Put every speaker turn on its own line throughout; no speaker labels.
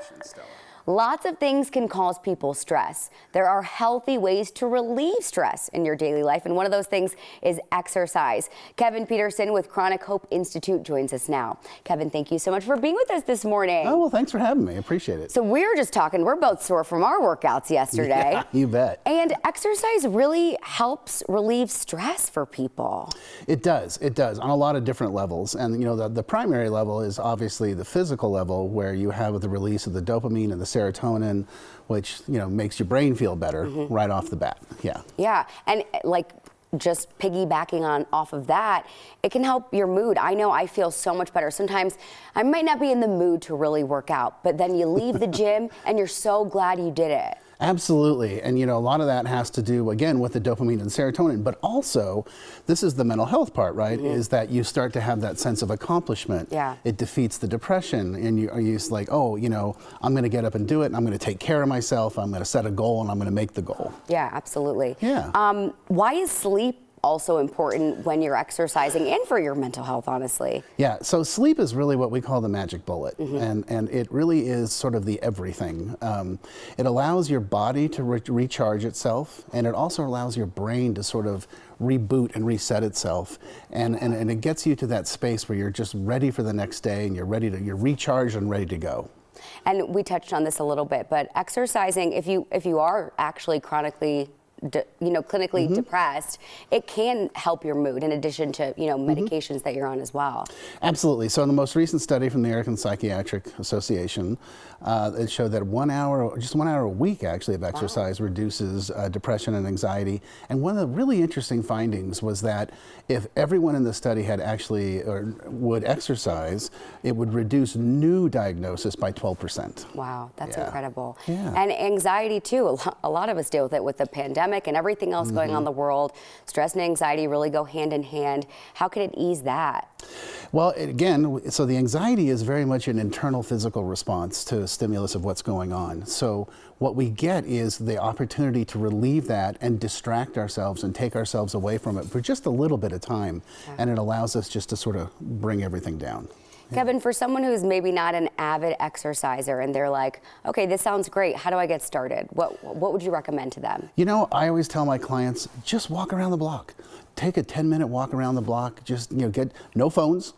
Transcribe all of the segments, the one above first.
question, Stella.
Lots of things can cause people stress. There are healthy ways to relieve stress in your daily life, and one of those things is exercise. Kevin Peterson with Chronic Hope Institute joins us now. Kevin, thank you so much for being with us this morning.
Oh, well, thanks for having me. I appreciate it.
So we're just talking, we're both sore from our workouts yesterday.
Yeah, you bet.
And exercise really helps relieve stress for people.
It does on a lot of different levels. And you know, the primary level is obviously the physical level, where you have the release of the dopamine and the serotonin, which, you know, makes your brain feel better right off the bat. Yeah.
Yeah, and like just piggybacking off of that, it can help your mood. I know I feel so much better. Sometimes I might not be in the mood to really work out, but then you leave the gym and you're so glad you did it.
Absolutely. And you know, a lot of that has to do, again, with the dopamine and serotonin, but also this is the mental health part, right? Is that you start to have that sense of accomplishment.
Yeah.
It defeats the depression, and you're used like, oh, you know, I'm going to get up and do it, and I'm going to take care of myself, I'm going to set a goal, and I'm going to make the goal.
Yeah, absolutely.
Yeah.
Why is sleep also important when you're exercising and for your mental health, honestly?
Yeah, so sleep is really what we call the magic bullet, and it really is sort of the everything. It allows your body to recharge itself, and it also allows your brain to sort of reboot and reset itself, and it gets you to that space where you're just ready for the next day, and you're recharged and ready to go.
And we touched on this a little bit, but exercising, if you are actually clinically depressed, it can help your mood in addition to, you know, medications that you're on as well.
Absolutely. So in the most recent study from the American Psychiatric Association, it showed that just 1 hour a week actually of exercise reduces depression and anxiety. And one of the really interesting findings was that if everyone in the study had actually would exercise, it would reduce new diagnosis by 12%.
Wow, that's incredible.
Yeah.
And anxiety too, a lot of us deal with it with the pandemic and everything else going on in the world. Stress and anxiety really go hand in hand. How can it ease that?
Well, again, so the anxiety is very much an internal physical response to a stimulus of what's going on. So what we get is the opportunity to relieve that and distract ourselves and take ourselves away from it for just a little bit of time. Yeah. And it allows us just to sort of bring everything down.
Kevin, for someone who's maybe not an avid exerciser and they're like, okay, this sounds great, how do I get started? What would you recommend to them?
You know, I always tell my clients, just walk around the block. Take a 10-minute walk around the block. Just, you know, get no phones,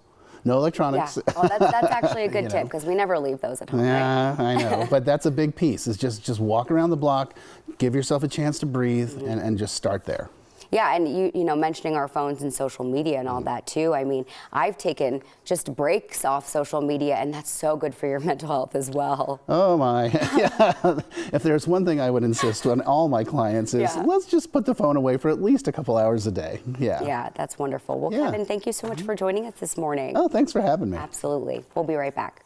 no electronics.
Yeah. Well, that's actually a good tip, because we never leave those at home.
Yeah, right? I know, but that's a big piece, is just walk around the block, give yourself a chance to breathe, and just start there.
Yeah, and you know, mentioning our phones and social media and all that too. I mean, I've taken just breaks off social media, and that's so good for your mental health as well.
Oh my, yeah. If there's one thing I would insist on all my clients is, let's just put the phone away for at least a couple hours a day. Yeah.
Yeah, that's wonderful. Well, Kevin, thank you so much for joining us this morning.
Oh, thanks for having me.
Absolutely. We'll be right back.